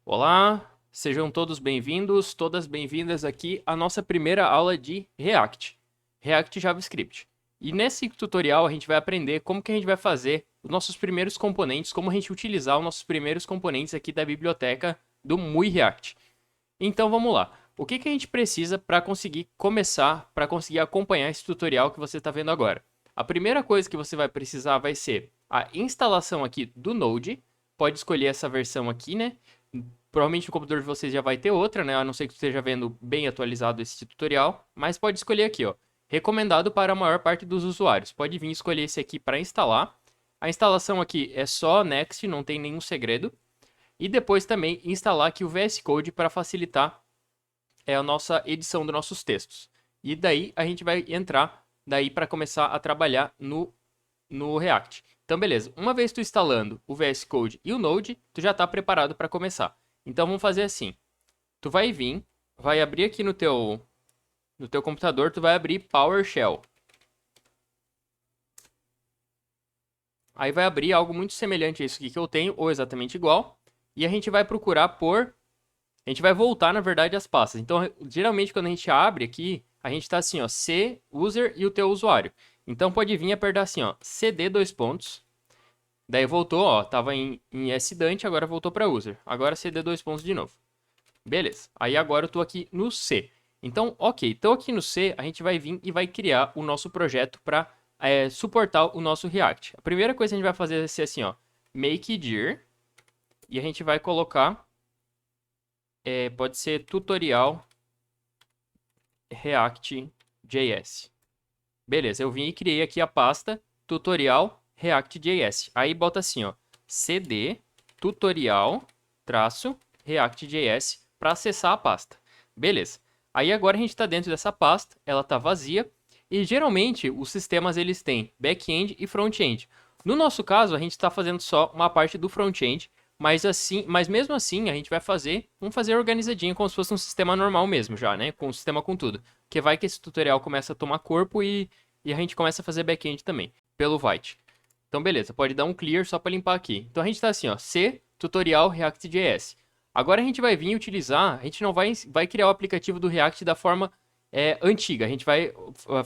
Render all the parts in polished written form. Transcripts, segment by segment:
Olá, sejam todos bem-vindos, todas bem-vindas aqui à nossa primeira aula de React JavaScript. E nesse tutorial a gente vai aprender como que a gente vai fazer os nossos primeiros componentes, como a gente utilizar os nossos primeiros componentes aqui da biblioteca do MUI React. Então vamos lá. O que que a gente precisa para conseguir começar, para conseguir acompanhar esse tutorial que você está vendo agora? A primeira coisa que você vai precisar vai ser a instalação aqui do Node. Pode escolher essa versão aqui, né? Provavelmente no computador de vocês já vai ter outra, né? A não ser que esteja vendo bem atualizado esse tutorial. Mas pode escolher aqui, ó. Recomendado para a maior parte dos usuários. Pode vir escolher esse aqui para instalar. A instalação aqui é só Next, não tem nenhum segredo. E depois também instalar aqui o VS Code para facilitar a nossa edição dos nossos textos. E daí a gente vai entrar daí para começar a trabalhar no React. Então, beleza. Uma vez tu instalando o VS Code e o Node, tu já está preparado para começar. Então, vamos fazer assim. Tu vai vir, vai abrir aqui no teu computador, tu vai abrir PowerShell. Aí vai abrir algo muito semelhante a isso aqui que eu tenho, ou exatamente igual. E a gente vai procurar por... A gente vai voltar, na verdade, as pastas. Então, geralmente, quando a gente abre aqui, a gente está assim, ó, C, user e o teu usuário. Então, pode vir e apertar assim, ó, cd dois pontos. Daí voltou, ó, tava em sdante, agora voltou para user. Agora cd dois pontos de novo. Beleza. Aí agora eu tô aqui no C. Então, ok. Então aqui no C, a gente vai vir e vai criar o nosso projeto para suportar o nosso React. A primeira coisa que a gente vai fazer é ser assim, ó, make dir. E a gente vai colocar, pode ser tutorial React.js. Beleza, eu vim e criei aqui a pasta tutorial React.js. Aí bota assim, ó, cd tutorial React.js para acessar a pasta. Beleza. Aí agora a gente está dentro dessa pasta, ela está vazia. E geralmente os sistemas eles têm back-end e front-end. No nosso caso, a gente está fazendo só uma parte do front-end, mas mesmo assim a gente vamos fazer organizadinho como se fosse um sistema normal mesmo já, né? Com um sistema com tudo. Porque vai que esse tutorial começa a tomar corpo e a gente começa a fazer back-end também, pelo Vite. Então beleza, pode dar um clear só para limpar aqui. Então a gente está assim, ó, C, tutorial React.js. Agora a gente vai vir utilizar, a gente não vai criar o aplicativo do React da forma antiga, a gente vai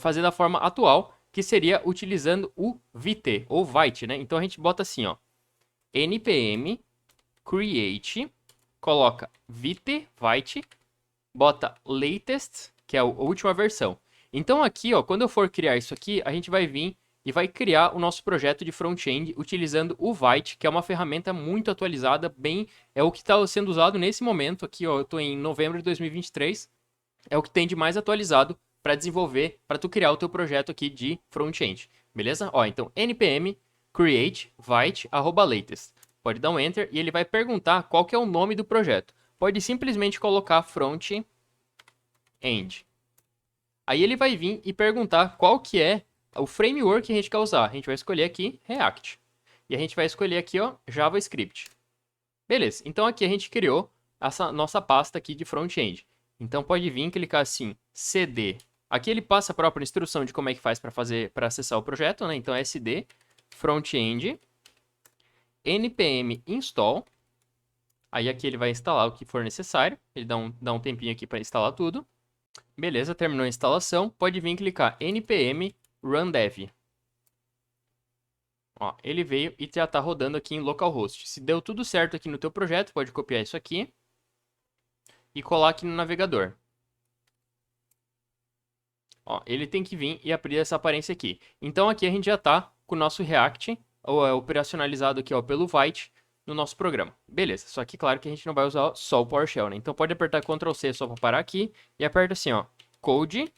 fazer da forma atual, que seria utilizando o Vite, ou Vite, né? Então a gente bota assim, ó, npm create, coloca Vite, bota latest, que é a última versão. Então aqui, ó, quando eu for criar isso aqui, a gente vai vir e vai criar o nosso projeto de front-end utilizando o Vite, que é uma ferramenta muito atualizada, é o que está sendo usado nesse momento aqui, ó, eu estou em novembro de 2023, é o que tem de mais atualizado para desenvolver, para tu criar o teu projeto aqui de front-end, beleza? Ó, então npm create vite @latest. Pode dar um enter e ele vai perguntar qual que é o nome do projeto. Pode simplesmente colocar front-end. Aí ele vai vir e perguntar qual que é o framework que a gente quer usar. A gente vai escolher aqui React. E a gente vai escolher aqui, ó, JavaScript. Beleza, então aqui a gente criou essa nossa pasta aqui de front-end. Então pode vir e clicar assim, cd. Aqui ele passa a própria instrução de como é que faz para acessar o projeto, né? Então é sd, front-end, npm install. Aí aqui ele vai instalar o que for necessário. Ele dá um tempinho aqui para instalar tudo. Beleza, terminou a instalação. Pode vir e clicar npm run dev. Ó, ele veio e já está rodando aqui em localhost. Se deu tudo certo aqui no teu projeto, pode copiar isso aqui e colar aqui no navegador. Ó, ele tem que vir e abrir essa aparência aqui. Então aqui a gente já está com o nosso React operacionalizado aqui, ó, pelo Vite no nosso programa. Beleza, só que claro que a gente não vai usar só o PowerShell, né? Então pode apertar Ctrl C só para parar aqui e aperta assim, ó, code,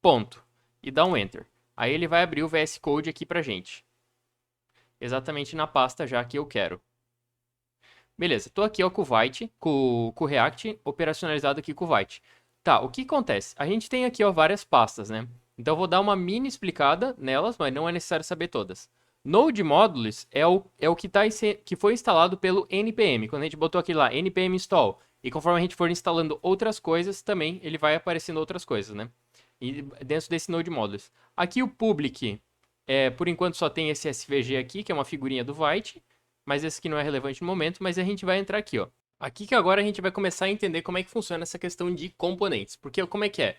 ponto, e dá um Enter. Aí ele vai abrir o VS Code aqui pra gente. Exatamente na pasta já que eu quero. Beleza, tô aqui ó, com o Vite, com o React operacionalizado aqui com o Vite. Tá, o que acontece? A gente tem aqui ó, várias pastas, né? Então eu vou dar uma mini explicada nelas, mas não é necessário saber todas. Node Modules é o que foi instalado pelo npm. Quando a gente botou aqui lá, npm install, e conforme a gente for instalando outras coisas, também ele vai aparecendo outras coisas, né? E dentro desse Node Modules. Aqui o public, por enquanto só tem esse SVG aqui, que é uma figurinha do Vite, mas esse aqui não é relevante no momento, mas a gente vai entrar aqui, ó. Aqui que agora a gente vai começar a entender como é que funciona essa questão de componentes. Porque como é que é?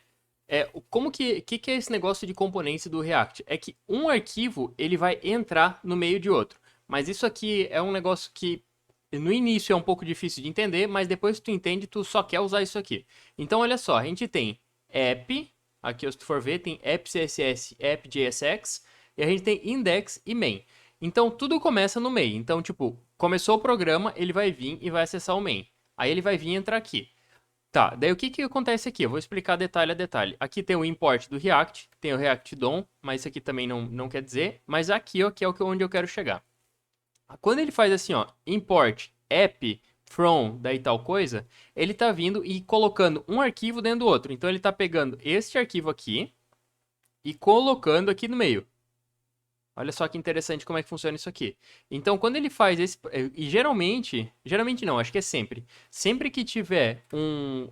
Como que é esse negócio de componentes do React? É que um arquivo, ele vai entrar no meio de outro. Mas isso aqui é um negócio que no início é um pouco difícil de entender, mas depois que tu entende, tu só quer usar isso aqui. Então, olha só, a gente tem app, aqui se tu for ver, tem app CSS, app JSX, e a gente tem index e main. Então, tudo começa no main. Então, tipo, começou o programa, ele vai vir e vai acessar o main. Aí ele vai vir e entrar aqui. Tá, daí o que acontece aqui? Eu vou explicar detalhe a detalhe. Aqui tem o import do React, tem o React DOM, mas isso aqui também não quer dizer. Mas aqui, ó, que é onde eu quero chegar. Quando ele faz assim, ó, import app from, daí tal coisa, ele tá vindo e colocando um arquivo dentro do outro. Então ele tá pegando este arquivo aqui e colocando aqui no meio. Olha só que interessante como é que funciona isso aqui. Então, quando ele faz esse... E geralmente não, acho que é sempre. Sempre que tiver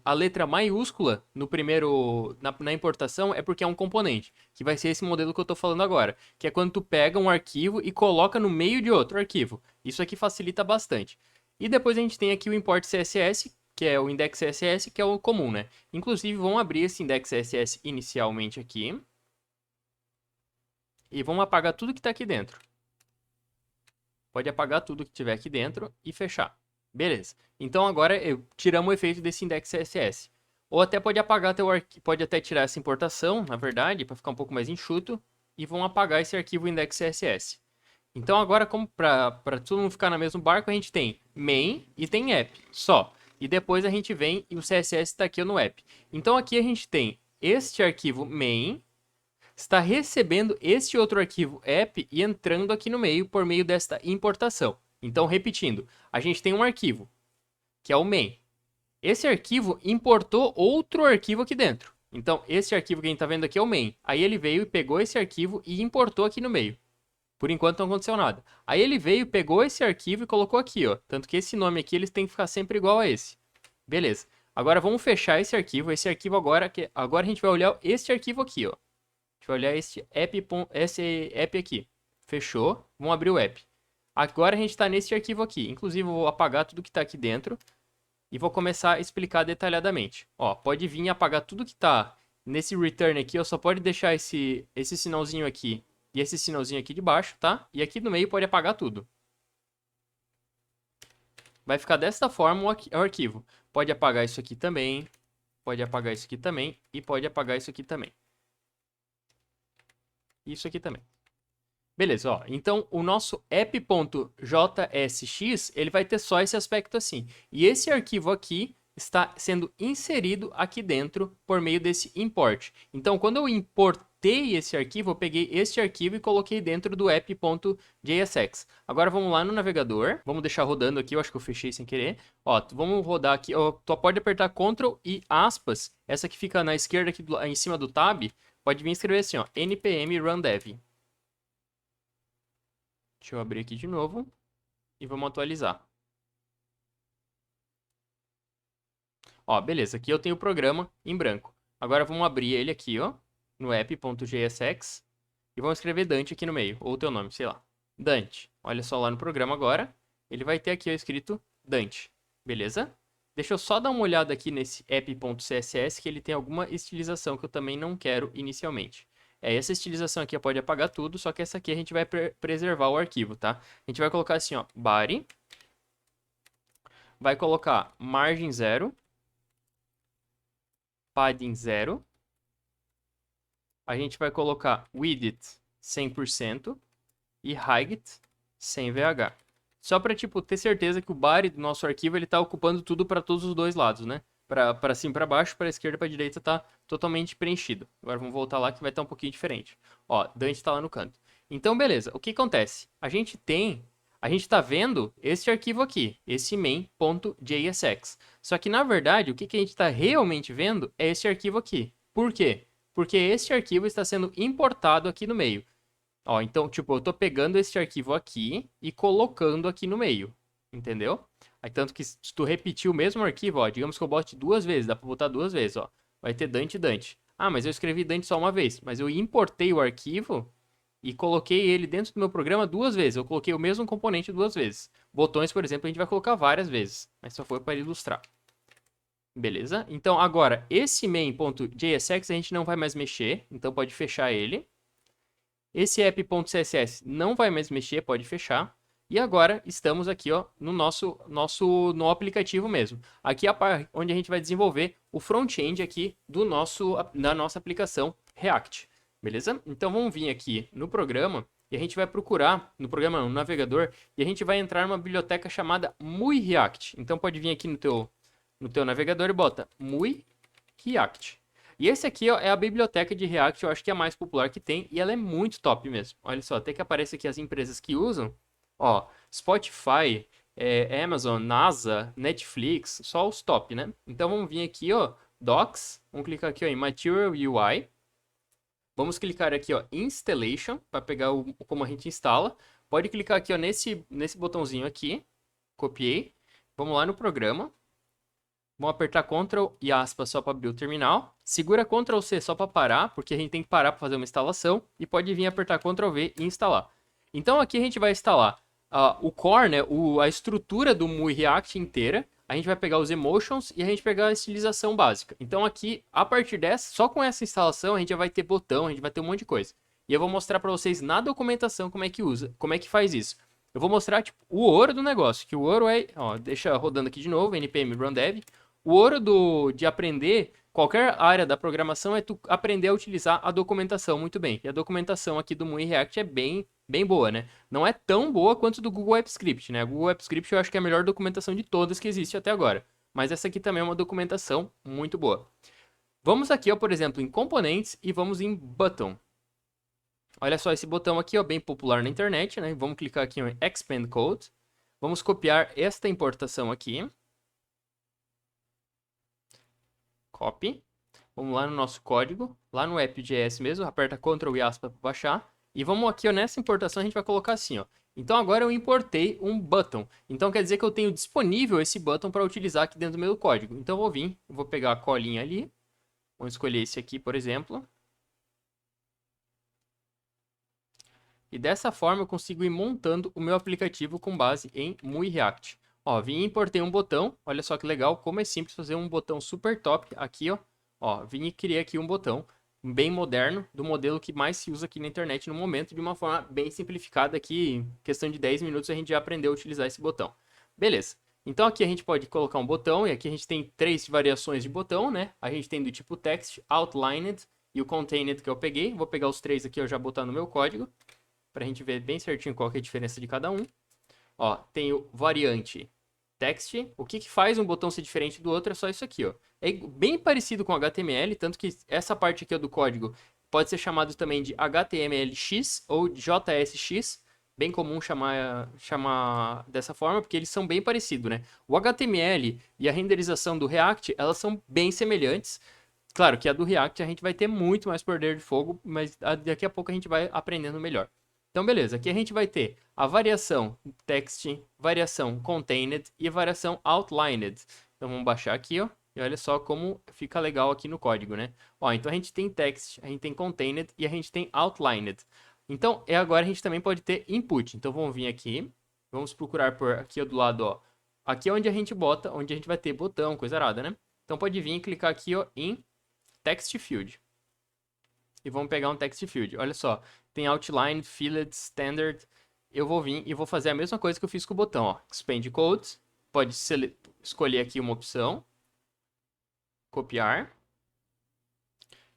a letra maiúscula no primeiro... Na importação, é porque é um componente. Que vai ser esse modelo que eu estou falando agora. Que é quando tu pega um arquivo e coloca no meio de outro arquivo. Isso aqui facilita bastante. E depois a gente tem aqui o import CSS, que é o index CSS, que é o comum, né? Inclusive, vamos abrir esse index CSS inicialmente aqui. E vamos apagar tudo que está aqui dentro. Pode apagar tudo que tiver aqui dentro e fechar. Beleza. Então agora tiramos o efeito desse index CSS. Ou até pode apagar pode até tirar essa importação, na verdade, para ficar um pouco mais enxuto, e vão apagar esse arquivo index CSS. Então agora, como para tudo não ficar no mesmo barco, a gente tem main e tem app, só. E depois a gente vem e o CSS está aqui no app. Então aqui a gente tem este arquivo main, está recebendo este outro arquivo app e entrando aqui no meio por meio desta importação. Então, repetindo, a gente tem um arquivo, que é o main. Esse arquivo importou outro arquivo aqui dentro. Então, esse arquivo que a gente está vendo aqui é o main. Aí ele veio e pegou esse arquivo e importou aqui no meio. Por enquanto não aconteceu nada. Aí ele veio, pegou esse arquivo e colocou aqui, ó. Tanto que esse nome aqui eles têm que ficar sempre igual a esse. Beleza. Agora vamos fechar esse arquivo. Esse arquivo agora a gente vai olhar este arquivo aqui, ó. A gente vai olhar esse app aqui. Fechou. Vamos abrir o app. Agora a gente está nesse arquivo aqui. Inclusive, eu vou apagar tudo que está aqui dentro. E vou começar a explicar detalhadamente. Ó, pode vir e apagar tudo que está nesse return aqui. Eu só pode deixar esse sinalzinho aqui e esse sinalzinho aqui de baixo, tá? E aqui no meio pode apagar tudo. Vai ficar desta forma o arquivo. Pode apagar isso aqui também. Pode apagar isso aqui também. E pode apagar isso aqui também. Isso aqui também. Beleza, ó. Então, o nosso app.jsx, ele vai ter só esse aspecto assim. E esse arquivo aqui está sendo inserido aqui dentro por meio desse import. Então, quando eu importei esse arquivo, eu peguei este arquivo e coloquei dentro do app.jsx. Agora, vamos lá no navegador. Vamos deixar rodando aqui, eu acho que eu fechei sem querer. Ó, vamos rodar aqui. Ó, tu pode apertar Ctrl e aspas. Essa que fica na esquerda aqui em cima do tab. Pode vir escrever assim, ó, npm run dev. Deixa eu abrir aqui de novo e vamos atualizar. Ó, beleza, aqui eu tenho o programa em branco. Agora vamos abrir ele aqui, ó, no app.jsx e vamos escrever Dante aqui no meio, ou o teu nome, sei lá. Dante. Olha só lá no programa agora, ele vai ter aqui ó, escrito Dante, beleza? Deixa eu só dar uma olhada aqui nesse app.css que ele tem alguma estilização que eu também não quero inicialmente. Essa estilização aqui pode apagar tudo, só que essa aqui a gente vai preservar o arquivo, tá? A gente vai colocar assim, ó, body, vai colocar margem 0, padding 0, a gente vai colocar width 100% e height 100 VH. Só para tipo ter certeza que o body do nosso arquivo ele tá ocupando tudo para todos os dois lados, né? Para cima e para baixo, para esquerda e para direita tá totalmente preenchido. Agora vamos voltar lá que vai estar um pouquinho diferente. Ó, Dante está lá no canto. Então, beleza. O que acontece? A gente está vendo este arquivo aqui, esse main.jsx. Só que, na verdade, o que a gente está realmente vendo é esse arquivo aqui. Por quê? Porque este arquivo está sendo importado aqui no meio. Ó, então, tipo, eu estou pegando este arquivo aqui e colocando aqui no meio. Entendeu? Aí, tanto que se tu repetir o mesmo arquivo, ó, digamos que eu bote duas vezes, dá para botar duas vezes, ó. Vai ter Dante e Dante. Ah, mas eu escrevi Dante só uma vez, mas eu importei o arquivo e coloquei ele dentro do meu programa duas vezes. Eu coloquei o mesmo componente duas vezes. Botões, por exemplo, a gente vai colocar várias vezes, mas só foi para ilustrar. Beleza? Então, agora, esse main.jsx a gente não vai mais mexer, então pode fechar ele. Esse app.css não vai mais mexer, pode fechar. E agora estamos aqui ó, no aplicativo mesmo. Aqui é a parte onde a gente vai desenvolver o front-end aqui da nossa aplicação React. Beleza? Então vamos vir aqui no programa e a gente vai procurar, no programa não, no navegador, e a gente vai entrar numa biblioteca chamada Muy React. Então pode vir aqui no teu navegador e bota Muy React. E esse aqui ó, é a biblioteca de React, eu acho que é a mais popular que tem, e ela é muito top mesmo. Olha só, até que aparece aqui as empresas que usam, ó, Spotify, Amazon, NASA, Netflix, só os top, né? Então vamos vir aqui, ó, Docs, vamos clicar aqui ó, em Material UI, vamos clicar aqui ó, Installation, para pegar como a gente instala. Pode clicar aqui ó, nesse botãozinho aqui, copiei, vamos lá no programa. Vamos apertar Ctrl e aspas só para abrir o terminal. Segura Ctrl C só para parar, porque a gente tem que parar para fazer uma instalação. E pode vir apertar Ctrl V e instalar. Então aqui a gente vai instalar o core, né, a estrutura do Muy React inteira. A gente vai pegar os emotions e a gente pegar a estilização básica. Então aqui, a partir dessa, só com essa instalação, a gente já vai ter botão, a gente vai ter um monte de coisa. E eu vou mostrar para vocês na documentação como é que usa, como é que faz isso. Eu vou mostrar tipo, o ouro do negócio, que o ouro é, ó, deixa rodando aqui de novo, npm run dev. O ouro de aprender qualquer área da programação é tu aprender a utilizar a documentação muito bem. E a documentação aqui do Muy React é bem boa, né? Não é tão boa quanto do Google Apps Script, né? O Google Apps Script eu acho que é a melhor documentação de todas que existe até agora. Mas essa aqui também é uma documentação muito boa. Vamos aqui, ó, por exemplo, em componentes e vamos em button. Olha só esse botão aqui, ó, bem popular na internet, né? Vamos clicar aqui em Expand Code. Vamos copiar esta importação aqui. Copy. Vamos lá no nosso código, lá no app.js mesmo, aperta Ctrl e aspas para baixar. E vamos aqui, ó, nessa importação a gente vai colocar assim, ó. Então agora eu importei um button. Então quer dizer que eu tenho disponível esse button para utilizar aqui dentro do meu código. Então eu vou pegar a colinha ali. Vamos escolher esse aqui, por exemplo. E dessa forma eu consigo ir montando o meu aplicativo com base em Muy React. Ó, vim e importei um botão. Olha só que legal, como é simples fazer um botão super top aqui, ó. Ó, vim e criei aqui um botão bem moderno, do modelo que mais se usa aqui na internet no momento, de uma forma bem simplificada aqui, em questão de 10 minutos a gente já aprendeu a utilizar esse botão. Beleza. Então aqui a gente pode colocar um botão, e aqui a gente tem 3 variações de botão, né? A gente tem do tipo text, outlined e o contained que eu peguei. Vou pegar os 3 aqui, eu já botar no meu código, para a gente ver bem certinho qual que é a diferença de cada um. Ó, tem o variante text. O que faz um botão ser diferente do outro é só isso aqui, ó. É bem parecido com HTML, tanto que essa parte aqui do código pode ser chamado também de HTMLX ou JSX. Bem comum chamar dessa forma, porque eles são bem parecidos, né? O HTML e a renderização do React, elas são bem semelhantes. Claro que a do React a gente vai ter muito mais poder de fogo, mas daqui a pouco a gente vai aprendendo melhor. Então, beleza. Aqui a gente vai ter a variação text, variação contained e variação outlined. Então, vamos baixar aqui, ó. E olha só como fica legal aqui no código, né? Ó, então a gente tem text, a gente tem contained e a gente tem outlined. Então, agora a gente também pode ter input. Então, vamos vir aqui. Vamos procurar por aqui do lado, ó. Aqui é onde a gente bota, onde a gente vai ter botão, coisa arada, né? Então, pode vir e clicar aqui, ó, em text field. E vamos pegar um text field. Olha só, tem outline, filled, standard. Eu vou vir e vou fazer a mesma coisa que eu fiz com o botão, ó. Expand code. Pode escolher aqui uma opção. Copiar.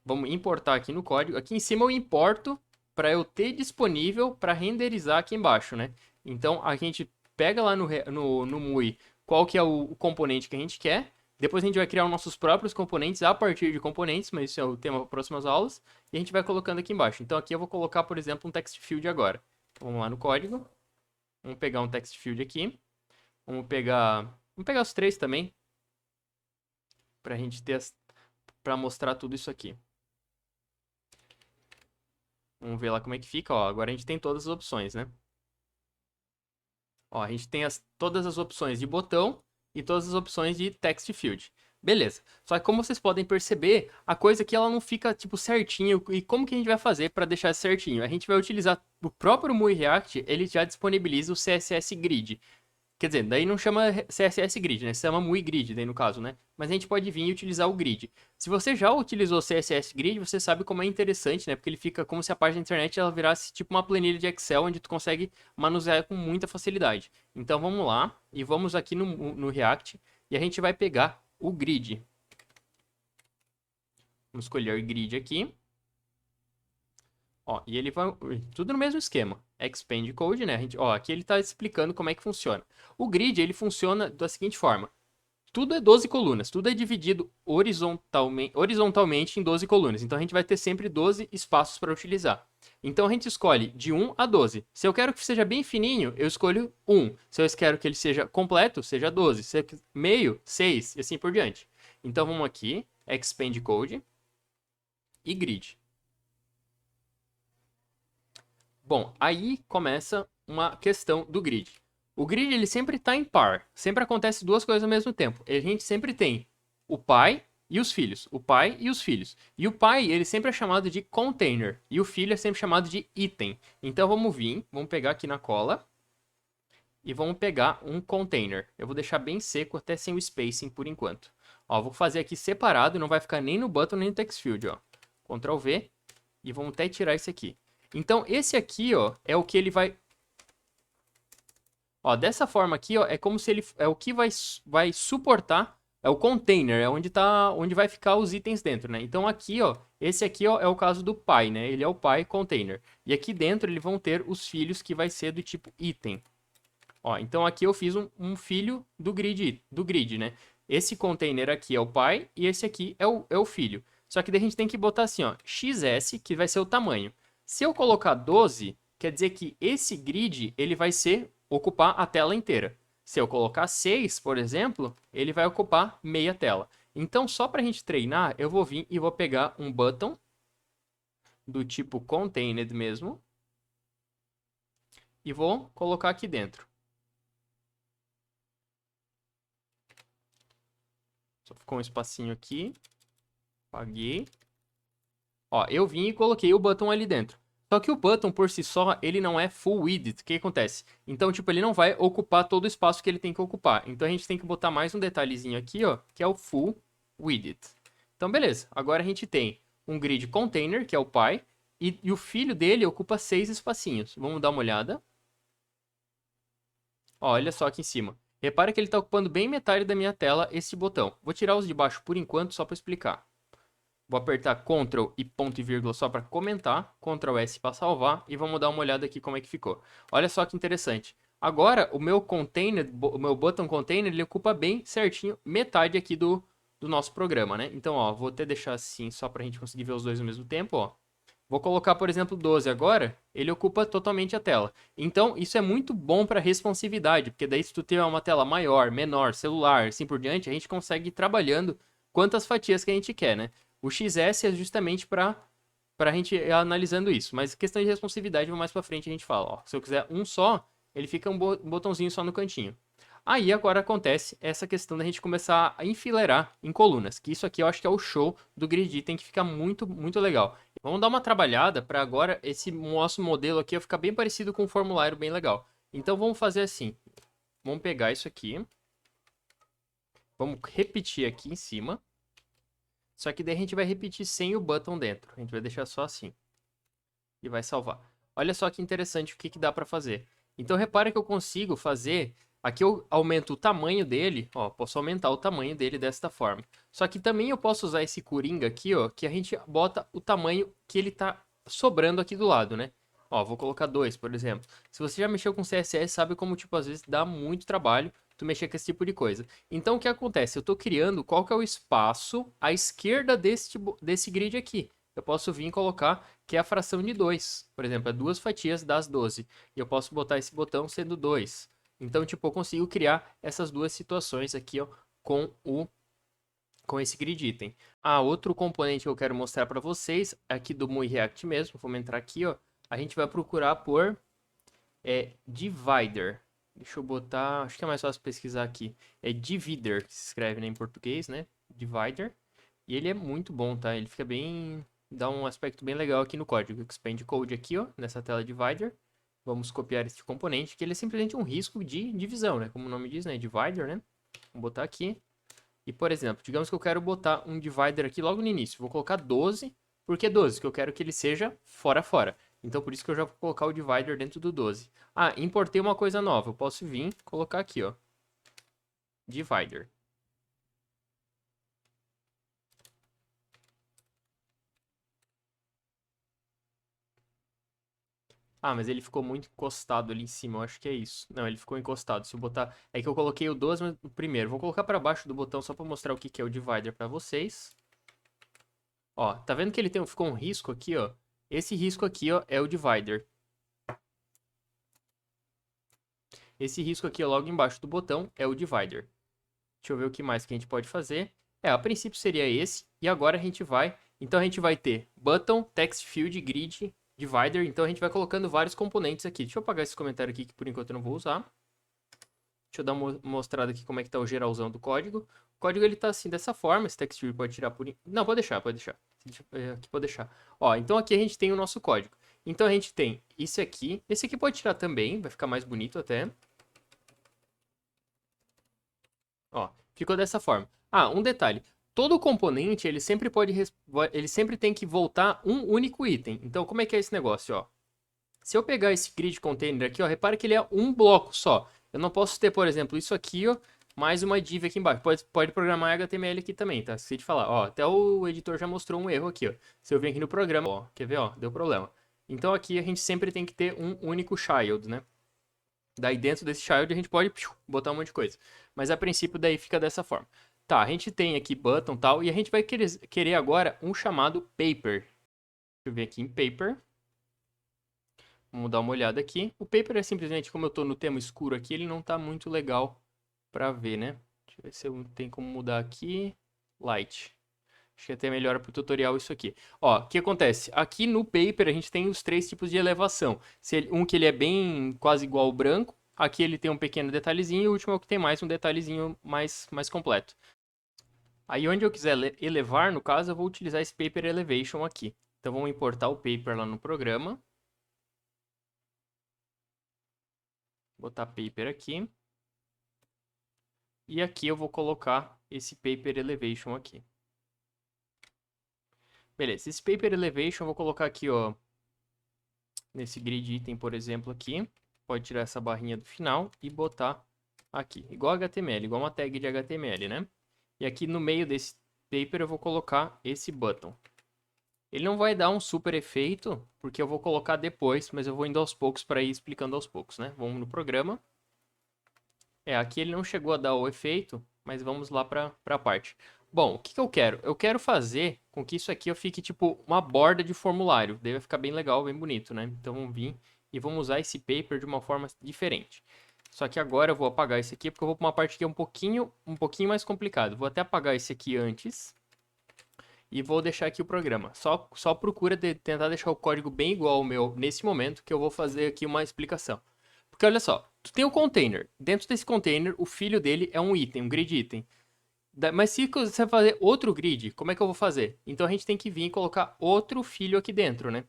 Vamos importar aqui no código. Aqui em cima eu importo para eu ter disponível para renderizar aqui embaixo, né? Então a gente pega lá no Muy qual que é o componente que a gente quer. Depois a gente vai criar os nossos próprios componentes a partir de componentes, mas isso é o tema para próximas aulas. E a gente vai colocando aqui embaixo. Então aqui eu vou colocar, por exemplo, um text field agora. Vamos lá no código. Vamos pegar um text field aqui. Vamos pegar os 3 também. Pra gente ter para mostrar tudo isso aqui. Vamos ver lá como é que fica. Ó, agora a gente tem todas as opções, né? Ó, a gente tem todas as opções de botão e todas as opções de text field. Beleza. Só que como vocês podem perceber, a coisa aqui ela não fica tipo certinho. E como que a gente vai fazer para deixar certinho? A gente vai utilizar o próprio MUI React, ele já disponibiliza o CSS Grid. Quer dizer, daí não chama CSS Grid, né? Se chama MUI Grid, daí no caso, né? Mas a gente pode vir e utilizar o grid. Se você já utilizou o CSS Grid, você sabe como é interessante, né? Porque ele fica como se a página da internet ela virasse tipo uma planilha de Excel, onde tu consegue manusear com muita facilidade. Então vamos lá, e vamos aqui no React, e a gente vai pegar o grid. Vamos escolher o grid aqui. Ó, e ele vai... Tudo no mesmo esquema. Expand Code, né? Aqui ele está explicando como é que funciona. O grid, ele funciona da seguinte forma. Tudo é 12 colunas. Tudo é dividido horizontalmente em 12 colunas. Então, a gente vai ter sempre 12 espaços para utilizar. Então, a gente escolhe de 1 a 12. Se eu quero que seja bem fininho, eu escolho 1. Se eu quero que ele seja completo, seja 12. Se eu meio, 6 e assim por diante. Então, vamos aqui. Expand Code. E grid. Bom, aí começa uma questão do grid. O grid ele sempre está em par, sempre acontece duas coisas ao mesmo tempo. A gente sempre tem o pai e os filhos, o pai e os filhos. E o pai ele sempre é chamado de container e o filho é sempre chamado de item. Então vamos pegar aqui na cola e vamos pegar um container. Eu vou deixar bem seco até sem o spacing por enquanto. Ó, vou fazer aqui separado, não vai ficar nem no button nem no text field, ó. Ctrl V e vamos até tirar esse aqui. Então, esse aqui, ó, é o que ele vai... Ó, dessa forma aqui, ó, é como se ele... É o que vai suportar... É o container, é onde vai ficar os itens dentro, né? Então, aqui, ó, esse aqui, ó, é o caso do pai, né? Ele é o pai container. E aqui dentro, eles vão ter os filhos que vai ser do tipo item. Ó, então, aqui eu fiz um filho do grid, né? Esse container aqui é o pai e esse aqui é o filho. Só que daí a gente tem que botar assim, ó, XS, que vai ser o tamanho. Se eu colocar 12, quer dizer que esse grid ele vai ocupar a tela inteira. Se eu colocar 6, por exemplo, ele vai ocupar meia tela. Então, só para a gente treinar, eu vou vir e vou pegar um button do tipo contained mesmo e vou colocar aqui dentro. Só ficou um espacinho aqui. Apaguei. Ó, eu vim e coloquei o button ali dentro. Só que o button, por si só, ele não é full width. O que acontece? Então, tipo, ele não vai ocupar todo o espaço que ele tem que ocupar. Então, a gente tem que botar mais um detalhezinho aqui, ó, que é o full width. Então, beleza. Agora a gente tem um grid container, que é o pai, e o filho dele ocupa 6 espacinhos. Vamos dar uma olhada. Ó, olha só aqui em cima. Repara que ele está ocupando bem metade da minha tela, esse botão. Vou tirar os de baixo por enquanto, só para explicar. Vou apertar Ctrl e ponto e vírgula só para comentar, Ctrl S para salvar e vamos dar uma olhada aqui como é que ficou. Olha só que interessante. Agora, o meu button container, ele ocupa bem certinho metade aqui do nosso programa, né? Então, ó, vou até deixar assim só para a gente conseguir ver os dois ao mesmo tempo, ó. Vou colocar, por exemplo, 12 agora, ele ocupa totalmente a tela. Então, isso é muito bom para responsividade, porque daí se tu tiver uma tela maior, menor, celular, assim por diante, a gente consegue ir trabalhando quantas fatias que a gente quer, né? O XS é justamente para a gente ir analisando isso. Mas questão de responsividade, mais para frente a gente fala. Ó, se eu quiser um só, ele fica um botãozinho só no cantinho. Aí agora acontece essa questão da gente começar a enfileirar em colunas. Que isso aqui eu acho que é o show do grid, tem que ficar muito, muito legal. Vamos dar uma trabalhada para agora esse nosso modelo aqui ficar bem parecido com um formulário bem legal. Então vamos fazer assim. Vamos pegar isso aqui. Vamos repetir aqui em cima. Só que daí a gente vai repetir sem o button dentro. A gente vai deixar só assim. E vai salvar. Olha só que interessante o que dá para fazer. Então repara que eu consigo fazer... Aqui eu aumento o tamanho dele. Ó, posso aumentar o tamanho dele desta forma. Só que também eu posso usar esse coringa aqui, ó. Que a gente bota o tamanho que ele tá sobrando aqui do lado, né? Ó, vou colocar 2, por exemplo. Se você já mexeu com CSS, sabe como, tipo, às vezes dá muito trabalho tu mexer com esse tipo de coisa. Então, o que acontece? Eu estou criando qual que é o espaço à esquerda desse grid aqui. Eu posso vir e colocar que é a fração de 2. Por exemplo, é 2 fatias das 12. E eu posso botar esse botão sendo 2. Então, tipo, eu consigo criar essas duas situações aqui, ó, com esse grid item. Outro componente que eu quero mostrar para vocês, aqui do MUI React mesmo. Vamos entrar aqui, ó. A gente vai procurar por divider. Deixa eu botar, acho que é mais fácil pesquisar aqui. É divider, que se escreve, né, em português, né? Divider. E ele é muito bom, tá? Ele fica bem, dá um aspecto bem legal aqui no código. Expand code aqui, ó, nessa tela divider. Vamos copiar esse componente, que ele é simplesmente um risco de divisão, né? Como o nome diz, né? Divider, né? Vou botar aqui. E, por exemplo, digamos que eu quero botar um divider aqui logo no início. Vou colocar 12. Por que 12? Porque eu quero que ele seja fora fora. Então, por isso que eu já vou colocar o divider dentro do 12. Ah, importei uma coisa nova. Eu posso vir colocar aqui, ó. Divider. Ah, mas ele ficou muito encostado ali em cima, eu acho que é isso. Não, ele ficou encostado. Se eu botar... É que eu coloquei o 12 mas o primeiro. Vou colocar pra baixo do botão só pra mostrar o que que é o divider pra vocês. Ó, tá vendo que ele ficou um risco aqui, ó? Esse risco aqui, ó, é o divider. Esse risco aqui, ó, logo embaixo do botão, é o divider. Deixa eu ver o que mais que a gente pode fazer. É, a princípio seria esse. E agora a gente vai... Então a gente vai ter button, text field, grid, divider. Então a gente vai colocando vários componentes aqui. Deixa eu apagar esse comentário aqui que por enquanto eu não vou usar. Deixa eu dar uma mostrada aqui como é que tá o geralzão do código. O código ele tá assim, dessa forma. Esse text field pode tirar por... Não, pode deixar, pode deixar. Aqui pode deixar. Ó, então aqui a gente tem o nosso código. Então a gente tem isso aqui. Esse aqui pode tirar também, vai ficar mais bonito até. Ó, ficou dessa forma. Ah, um detalhe. Todo componente, ele sempre tem que voltar um único item. Então, como é que é esse negócio, ó? Se eu pegar esse grid container aqui, ó, repara que ele é um bloco só. Eu não posso ter, por exemplo, isso aqui, ó, mais uma div aqui embaixo. Pode programar HTML aqui também, tá? Esqueci de falar. Ó, até o editor já mostrou um erro aqui, ó. Se eu vir aqui no programa, ó, quer ver, ó, deu problema. Então aqui a gente sempre tem que ter um único child, né? Daí dentro desse child a gente pode botar um monte de coisa. Mas a princípio daí fica dessa forma. Tá, a gente tem aqui button e tal, e a gente vai querer agora um chamado paper. Deixa eu ver aqui em paper. Vamos dar uma olhada aqui. O paper é simplesmente, como eu tô no tema escuro aqui, ele não tá muito legal pra ver, né? Deixa eu ver se eu tenho como mudar aqui. Light. Acho que até melhora pro tutorial isso aqui. Ó, o que acontece? Aqui no paper a gente tem os três tipos de elevação. Um que ele é bem quase igual ao branco. Aqui ele tem um pequeno detalhezinho. E o último é o que tem mais um detalhezinho mais completo. Aí onde eu quiser elevar, no caso, eu vou utilizar esse paper elevation aqui. Então vamos importar o paper lá no programa. Botar paper aqui. E aqui eu vou colocar esse paper elevation aqui. Beleza, esse paper elevation eu vou colocar aqui, ó, nesse grid item, por exemplo, aqui. Pode tirar essa barrinha do final e botar aqui, igual HTML, igual uma tag de HTML, né? E aqui no meio desse paper eu vou colocar esse button. Ele não vai dar um super efeito, porque eu vou colocar depois, mas eu vou indo aos poucos para ir explicando aos poucos, né? Vamos no programa. É, aqui ele não chegou a dar o efeito, mas vamos lá para a parte. Bom, o que eu quero? Eu quero fazer com que isso aqui eu fique tipo uma borda de formulário. Daí vai ficar bem legal, bem bonito, né? Então vamos vir e vamos usar esse paper de uma forma diferente. Só que agora eu vou apagar esse aqui porque eu vou para uma parte que é um pouquinho mais complicado. Vou até apagar esse aqui antes e vou deixar aqui o programa. Só procura tentar deixar o código bem igual ao meu nesse momento que eu vou fazer aqui uma explicação. Porque olha só, tu tem o container. Dentro desse container, o filho dele é um item, um grid item. Mas se você fazer outro grid, como é que eu vou fazer? Então a gente tem que vir e colocar outro filho aqui dentro, né?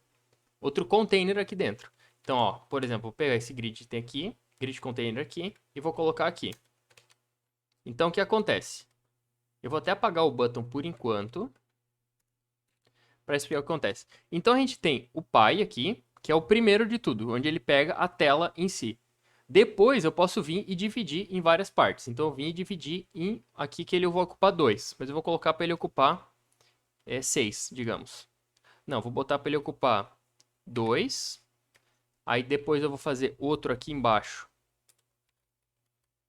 Outro container aqui dentro. Então, ó, por exemplo, vou pegar esse grid item aqui, grid container aqui, e vou colocar aqui. Então o que acontece? Eu vou até apagar o button por enquanto, para explicar o que acontece. Então a gente tem o pai aqui, que é o primeiro de tudo, onde ele pega a tela em si. Depois eu posso vir e dividir em várias partes. Então eu vim e dividir em aqui que ele eu vou ocupar 2, mas eu vou colocar para ele ocupar 6, digamos. Não, vou botar para ele ocupar 2. Aí depois eu vou fazer outro aqui embaixo.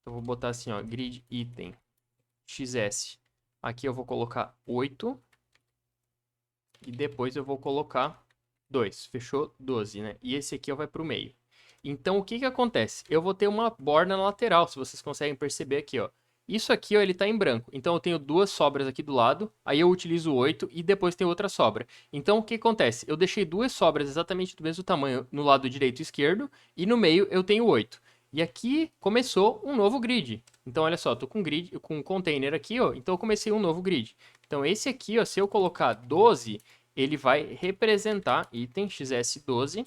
Eu vou botar assim, ó, grid item xs. Aqui eu vou colocar 8. E depois eu vou colocar 2. Fechou? 12, né? E esse aqui vai para o meio. Então, o que que acontece? Eu vou ter uma borda na lateral, se vocês conseguem perceber aqui, ó. Isso aqui, ó, ele tá em branco. Então, eu tenho duas sobras aqui do lado, aí eu utilizo 8 e depois tem outra sobra. Então, o que acontece? Eu deixei duas sobras exatamente do mesmo tamanho no lado direito e esquerdo, e no meio eu tenho 8. E aqui começou um novo grid. Então, olha só, tô com grid, com um container aqui, ó. Então, eu comecei um novo grid. Então, esse aqui, ó, se eu colocar 12, ele vai representar item XS12.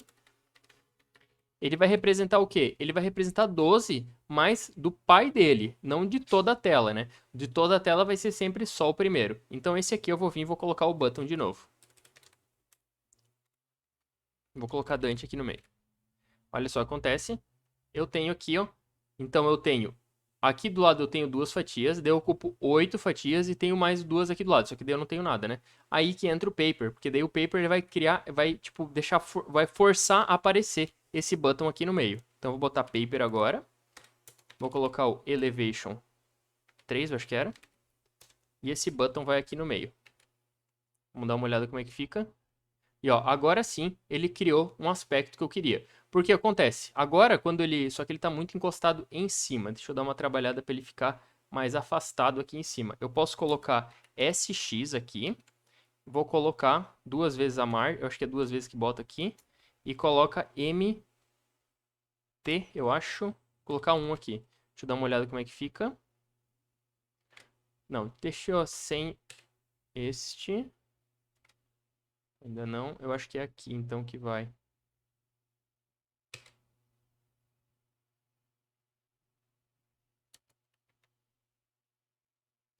Ele vai representar o quê? Ele vai representar 12, mas do pai dele, não de toda a tela, né? De toda a tela vai ser sempre só o primeiro. Então, esse aqui eu vou vir e vou colocar o button de novo. Vou colocar Dante aqui no meio. Olha só, acontece. Eu tenho aqui, ó. Então, eu tenho... Aqui do lado eu tenho 2 fatias, daí eu ocupo 8 fatias e tenho mais 2 aqui do lado, só que daí eu não tenho nada, né? Aí que entra o paper, porque daí o paper ele vai criar, vai tipo deixar, vai forçar a aparecer esse button aqui no meio. Então eu vou botar paper agora, vou colocar o elevation 3, eu acho que era, e esse button vai aqui no meio. Vamos dar uma olhada como é que fica. E ó, agora sim ele criou um aspecto que eu queria. Porque acontece, agora quando ele... Só que ele está muito encostado em cima. Deixa eu dar uma trabalhada para ele ficar mais afastado aqui em cima. Eu posso colocar SX aqui. Vou colocar 2 vezes a mar. Eu acho que é 2 vezes que bota aqui. E coloca MT, eu acho. Vou colocar 1 aqui. Deixa eu dar uma olhada como é que fica. Não, deixa eu sem este. Ainda não. Eu acho que é aqui então que vai.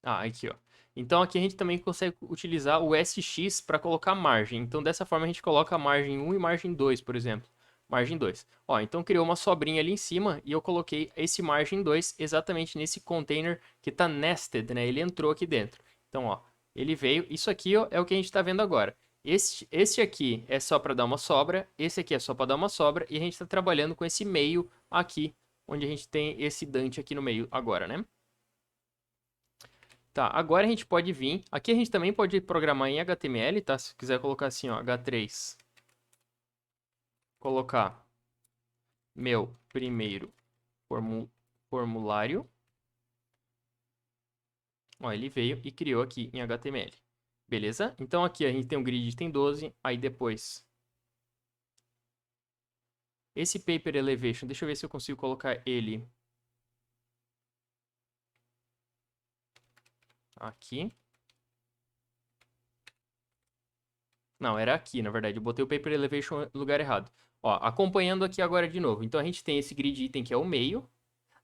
Ah, aqui, ó. Então aqui a gente também consegue utilizar o SX para colocar margem. Então dessa forma a gente coloca a margem 1 e margem 2, por exemplo. Margem 2. Ó, então criou uma sobrinha ali em cima e eu coloquei esse margem 2 exatamente nesse container que está nested, né? Ele entrou aqui dentro. Então, ó, ele veio. Isso aqui, ó, é o que a gente está vendo agora. Este aqui é só para dar uma sobra, esse aqui é só para dar uma sobra e a gente está trabalhando com esse meio aqui, onde a gente tem esse Dante aqui no meio agora, né? Tá, agora a gente pode vir. Aqui a gente também pode programar em HTML, tá? Se quiser colocar assim, ó, H3. Colocar meu primeiro formulário. Ó, ele veio e criou aqui em HTML. Beleza? Então aqui a gente tem um grid, tem 12. Aí depois... Esse paper elevation, deixa eu ver se eu consigo colocar ele aqui. Não, era aqui, na verdade. Eu botei o paper elevation no lugar errado. Ó, acompanhando aqui agora de novo. Então a gente tem esse grid item que é o meio.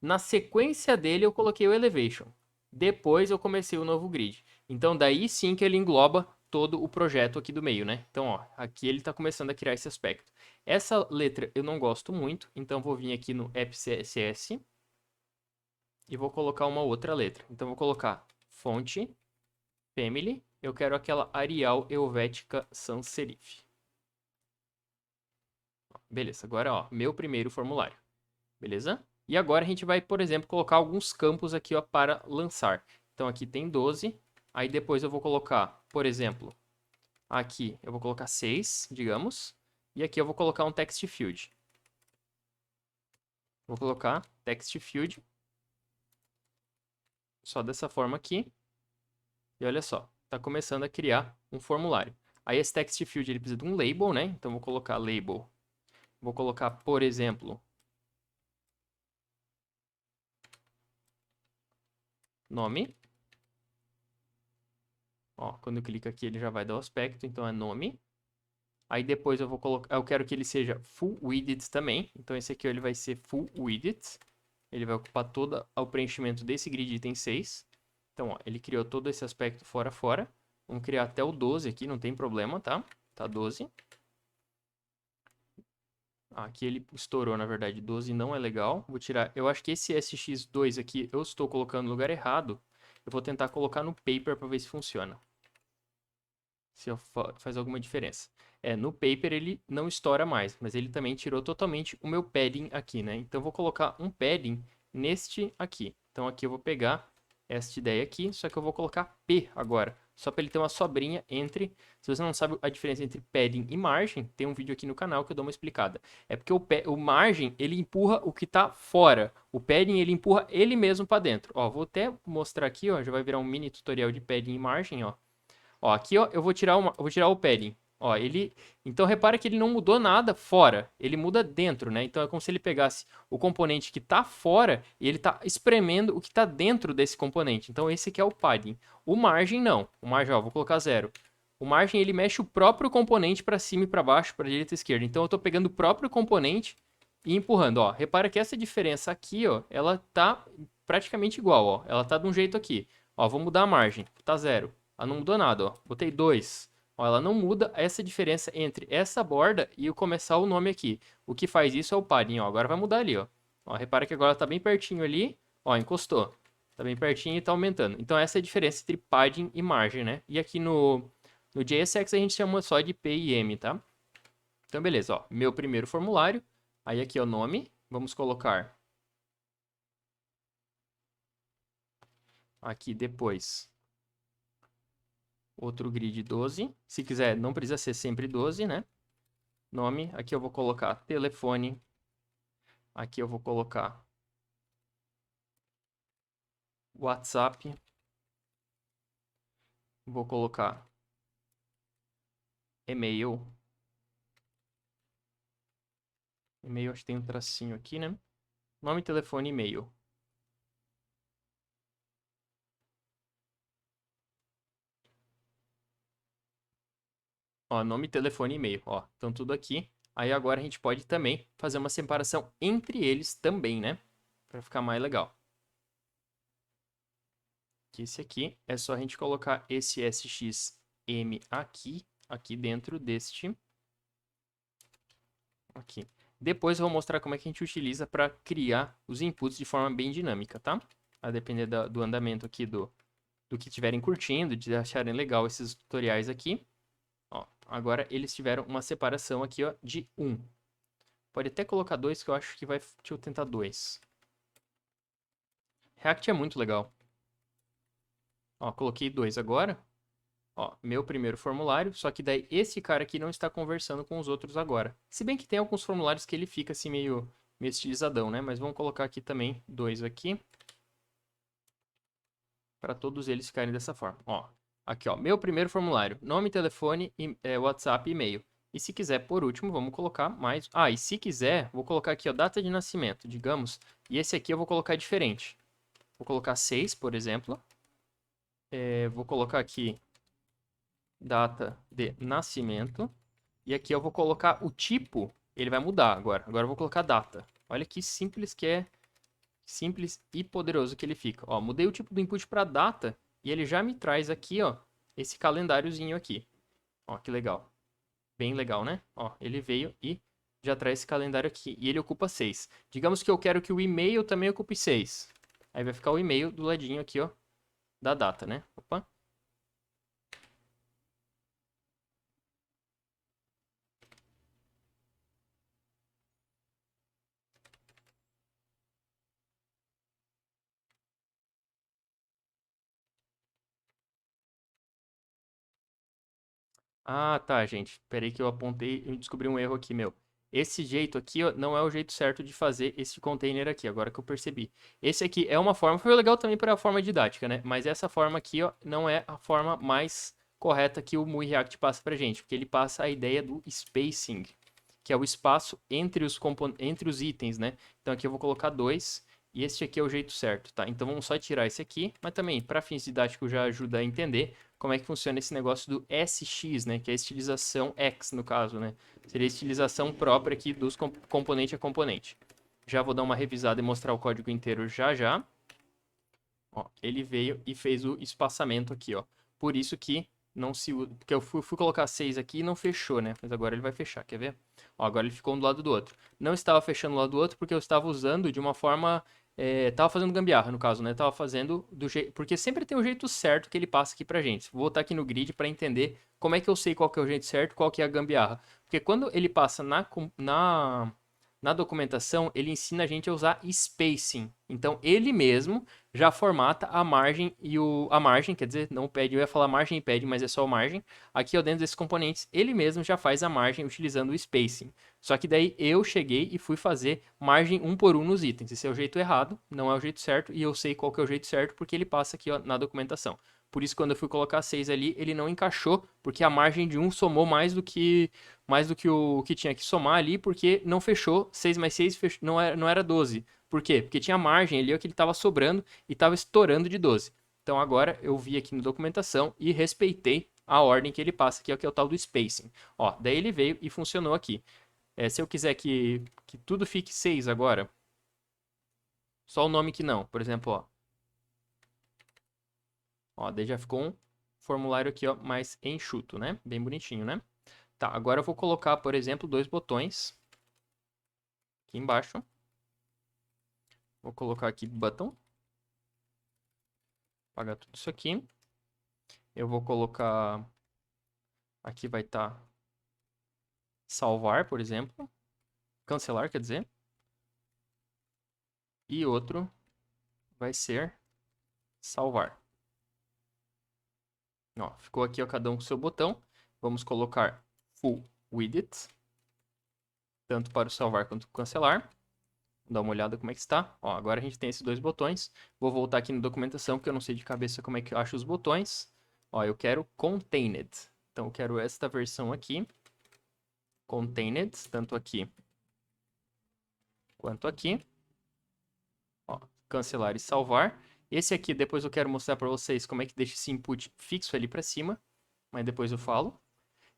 Na sequência dele eu coloquei o elevation. Depois eu comecei o novo grid. Então daí sim que ele engloba todo o projeto aqui do meio, né? Então, ó, aqui ele está começando a criar esse aspecto. Essa letra eu não gosto muito, então vou vir aqui no app CSS e vou colocar uma outra letra. Então vou colocar fonte, family, eu quero aquela Arial Helvética Sans Serif. Beleza, agora ó, meu primeiro formulário. Beleza? E agora a gente vai, por exemplo, colocar alguns campos aqui ó, para lançar. Então aqui tem 12, aí depois eu vou colocar, por exemplo, aqui eu vou colocar 6, digamos, e aqui eu vou colocar um text field. Vou colocar text field, só dessa forma aqui, e olha só, está começando a criar um formulário. Aí esse text field ele precisa de um label, né? Então vou colocar label, vou colocar, por exemplo, nome. Ó, quando eu clico aqui ele já vai dar o aspecto, então é nome. Aí depois eu vou colocar, eu quero que ele seja full width também. Então esse aqui ele vai ser full width. Ele vai ocupar todo o preenchimento desse grid item 6. Então, ó, ele criou todo esse aspecto fora fora. Vamos criar até o 12 aqui, não tem problema, tá? Tá 12. Aqui ele estourou, na verdade, 12 não é legal. Vou tirar, eu acho que esse SX2 aqui eu estou colocando no lugar errado. Eu vou tentar colocar no paper para ver se funciona. Se faz alguma diferença. No paper ele não estoura mais, mas ele também tirou totalmente o meu padding aqui, né? Então eu vou colocar um padding neste aqui. Então aqui eu vou pegar esta ideia aqui, só que eu vou colocar P agora, só para ele ter uma sobrinha entre... Se você não sabe a diferença entre padding e margem, tem um vídeo aqui no canal que eu dou uma explicada. É porque o margem, ele empurra o que está fora. O padding, ele empurra ele mesmo para dentro. Ó, vou até mostrar aqui, ó, já vai virar um mini tutorial de padding e margem, ó. Ó, aqui ó, eu vou tirar o padding. Ó, ele... Então, repara que ele não mudou nada fora. Ele muda dentro, né? Então, é como se ele pegasse o componente que tá fora e ele tá espremendo o que tá dentro desse componente. Então, esse aqui é o padding. O margem, não. O margem, ó, vou colocar 0. O margem, ele mexe o próprio componente para cima e para baixo, para direita e esquerda. Então, eu tô pegando o próprio componente e empurrando, ó. Repara que essa diferença aqui, ó, ela tá praticamente igual, ó. Ela tá de um jeito aqui. Ó, vou mudar a margem. Tá 0. Ela não mudou nada, ó. Botei 2. Ó, ela não muda essa diferença entre essa borda e o começar o nome aqui. O que faz isso é o padding, ó. Agora vai mudar ali, ó. Ó, repara que agora tá bem pertinho ali. Ó, encostou. Tá bem pertinho e tá aumentando. Então essa é a diferença entre padding e margem, né? E aqui no JSX a gente chama só de P e M, tá? Então beleza, ó. Meu primeiro formulário. Aí aqui é o nome. Vamos colocar aqui depois outro grid 12. Se quiser, não precisa ser sempre 12, né? Nome, aqui eu vou colocar telefone. Aqui eu vou colocar WhatsApp. Vou colocar e-mail. E-mail, acho que tem um tracinho aqui, né? Nome, telefone, e-mail. Ó, nome, telefone e e-mail. Ó, estão tudo aqui. Aí agora a gente pode também fazer uma separação entre eles também, né? Para ficar mais legal. Que esse aqui é só a gente colocar esse SXM aqui dentro deste aqui. Depois eu vou mostrar como é que a gente utiliza para criar os inputs de forma bem dinâmica, tá? A depender do andamento aqui do que estiverem curtindo, de acharem legal esses tutoriais aqui. Ó, agora eles tiveram uma separação aqui, ó, de 1. Pode até colocar 2, que eu acho que vai... Deixa eu tentar 2. React é muito legal. Ó, coloquei 2 agora. Ó, meu primeiro formulário, só que daí esse cara aqui não está conversando com os outros agora. Se bem que tem alguns formulários que ele fica assim meio estilizadão, né? Mas vamos colocar aqui também 2 aqui. Para todos eles ficarem dessa forma. Ó, aqui, ó, meu primeiro formulário. Nome, telefone, WhatsApp e e-mail. E se quiser, por último, vamos colocar mais... Ah, e se quiser, vou colocar aqui, ó, data de nascimento, digamos. E esse aqui eu vou colocar diferente. Vou colocar 6, por exemplo. Vou colocar aqui data de nascimento. E aqui eu vou colocar o tipo, ele vai mudar agora. Agora eu vou colocar data. Olha que simples que é, simples e poderoso que ele fica. Ó, mudei o tipo do input para data e ele já me traz aqui, ó, esse calendáriozinho aqui. Ó, que legal. Bem legal, né? Ó, ele veio e já traz esse calendário aqui. E ele ocupa 6. Digamos que eu quero que o e-mail também ocupe 6. Aí vai ficar o e-mail do ladinho aqui, ó, da data, né? Opa. Ah, tá, gente. Espera aí que eu apontei e descobri um erro aqui, meu. Esse jeito aqui, ó, não é o jeito certo de fazer esse container aqui, agora que eu percebi. Esse aqui é uma forma, foi legal também para a forma didática, né? Mas essa forma aqui, ó, não é a forma mais correta que o MUI React passa pra gente, porque ele passa a ideia do spacing, que é o espaço entre os itens, né? Então aqui eu vou colocar 2 e este aqui é o jeito certo, tá? Então vamos só tirar esse aqui, mas também, para fins didáticos, já ajuda a entender como é que funciona esse negócio do SX, né? Que é a estilização X, no caso, né? Seria a estilização própria aqui dos componente a componente. Já vou dar uma revisada e mostrar o código inteiro já já. Ó, ele veio e fez o espaçamento aqui, ó. Por isso que não se usa... Porque eu fui colocar 6 aqui e não fechou, né? Mas agora ele vai fechar, quer ver? Ó, agora ele ficou um do lado do outro. Não estava fechando um lado do outro porque eu estava usando de uma forma... tava fazendo gambiarra, no caso, né? Tava fazendo do jeito... Porque sempre tem o jeito certo que ele passa aqui pra gente. Vou voltar aqui no grid para entender como é que eu sei qual que é o jeito certo, qual que é a gambiarra. Porque quando ele passa na documentação, ele ensina a gente a usar spacing. Então, ele mesmo já formata a margem e a margem, quer dizer, não o pad, eu ia falar margem e pad, mas é só o margem. Aqui, ó, dentro desses componentes, ele mesmo já faz a margem utilizando o spacing. Só que daí eu cheguei e fui fazer margem um por um nos itens. Esse é o jeito errado, não é o jeito certo, e eu sei qual que é o jeito certo porque ele passa aqui, ó, na documentação. Por isso, quando eu fui colocar 6 ali, ele não encaixou, porque a margem de 1 somou mais do que o que tinha que somar ali, porque não fechou. 6 mais 6 não era 12. Por quê? Porque tinha margem ali, ó, que ele estava sobrando e estava estourando de 12. Então agora eu vi aqui na documentação e respeitei a ordem que ele passa, que é o tal do spacing. Ó, daí ele veio e funcionou aqui. Se eu quiser que tudo fique 6 agora, só o nome que não. Por exemplo, ó, daí já ficou um formulário aqui, ó, mais enxuto, né? Bem bonitinho, né? Tá, agora eu vou colocar, por exemplo, 2 botões aqui embaixo. Vou colocar aqui button. Apagar tudo isso aqui. Eu vou colocar... Aqui vai estar salvar, por exemplo. Cancelar, quer dizer. E outro vai ser salvar. Ó, ficou aqui, ó, cada um com seu botão. Vamos colocar full widget. Tanto para o salvar quanto o cancelar. Vou dar uma olhada como é que está. Ó, agora a gente tem esses 2 botões. Vou voltar aqui na documentação, porque eu não sei de cabeça como é que eu acho os botões. Ó, eu quero contained. Então, eu quero esta versão aqui. Contained, tanto aqui quanto aqui. Ó, cancelar e salvar. Esse aqui, depois eu quero mostrar para vocês como é que deixa esse input fixo ali para cima. Mas depois eu falo.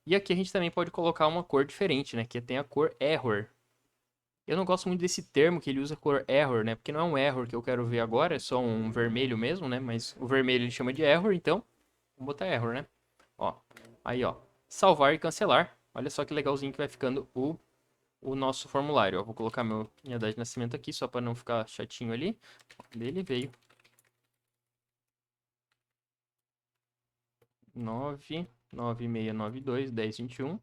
E aqui a gente também pode colocar uma cor diferente, né? Que tem a cor error. Eu não gosto muito desse termo que ele usa, cor error, né? Porque não é um error que eu quero ver agora, é só um vermelho mesmo, né? Mas o vermelho ele chama de error, então vamos botar error, né? Ó, aí ó, salvar e cancelar. Olha só que legalzinho que vai ficando o nosso formulário. Ó, vou colocar minha data de nascimento aqui, só para não ficar chatinho ali. Dele veio 996921021.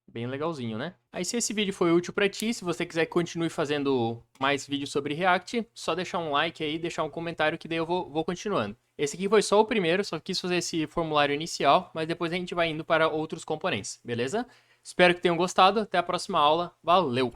Bem legalzinho, né? Aí se esse vídeo foi útil pra ti, se você quiser que continue fazendo mais vídeos sobre React, só deixar um like aí, deixar um comentário que daí eu vou continuando. Esse aqui foi só o primeiro, só quis fazer esse formulário inicial, mas depois a gente vai indo para outros componentes, beleza? Espero que tenham gostado, até a próxima aula, valeu!